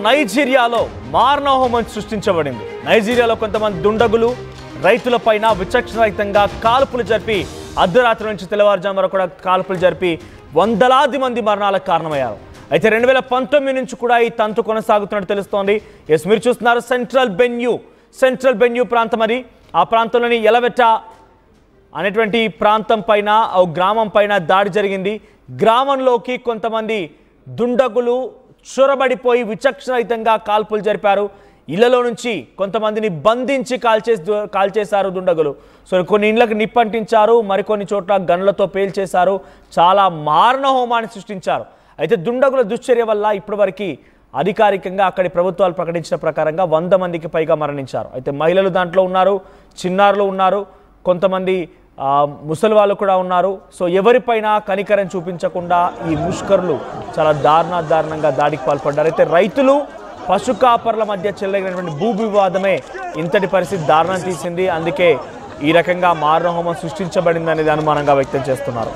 నైజీరియాలో మారణహోమం సృష్టించబడింది. నైజీరియాలో కొంతమంది దుండగులు రైతులపైన విచక్షణరహితంగా కాల్పులు జరిపి అర్ధరాత్రి నుంచి తెల్లవారుజాము వరకు కూడా కాల్పులు జరిపి వందలాది మంది మరణాలకు కారణమయ్యారు. అయితే 2019 నుంచి కూడా ఈ తంతు కొనసాగుతున్నట్టు తెలుస్తోంది. ఎస్, మీరు చూస్తున్నారు సెంట్రల్ బెన్యూ ప్రాంతం. అది ఆ ప్రాంతంలోని ఎలవెట అనేటువంటి ప్రాంతం పైన గ్రామం పైన దాడి జరిగింది. గ్రామంలోకి కొంతమంది దుండగులు చొరబడిపోయి విచక్షణరహితంగా కాల్పులు జరిపారు. ఇళ్లలో నుంచి కొంతమందిని బంధించి కాల్చేశారు దుండగులు. సో కొన్ని ఇళ్లకు నిప్పంటించారు, మరికొన్ని చోట్ల గన్లతో పేల్చేశారు. చాలా మారణ హోమాన్ని సృష్టించారు. అయితే దుండగుల దుశ్చర్య వల్ల ఇప్పటివరకు అధికారికంగా అక్కడి ప్రభుత్వాలు ప్రకటించిన ప్రకారంగా 100 మందికి పైగా మరణించారు. అయితే మహిళలు దాంట్లో ఉన్నారు, చిన్నారులు ఉన్నారు, కొంతమంది ముసలి వాళ్ళు కూడా ఉన్నారు. సో ఎవరిపైన కనికరం చూపించకుండా ఈ ముష్కరులు చాలా దారుణంగా దాడికి పాల్పడ్డారు. అయితే రైతులు పశు కాపర్ల మధ్య చెలరేగినటువంటి భూ వివాదమే ఇంతటి పరిస్థితి దారుణం తీసింది. అందుకే ఈ రకంగా మారణహోమం సృష్టించబడిందనేది అనుమానంగా వ్యక్తం చేస్తున్నారు.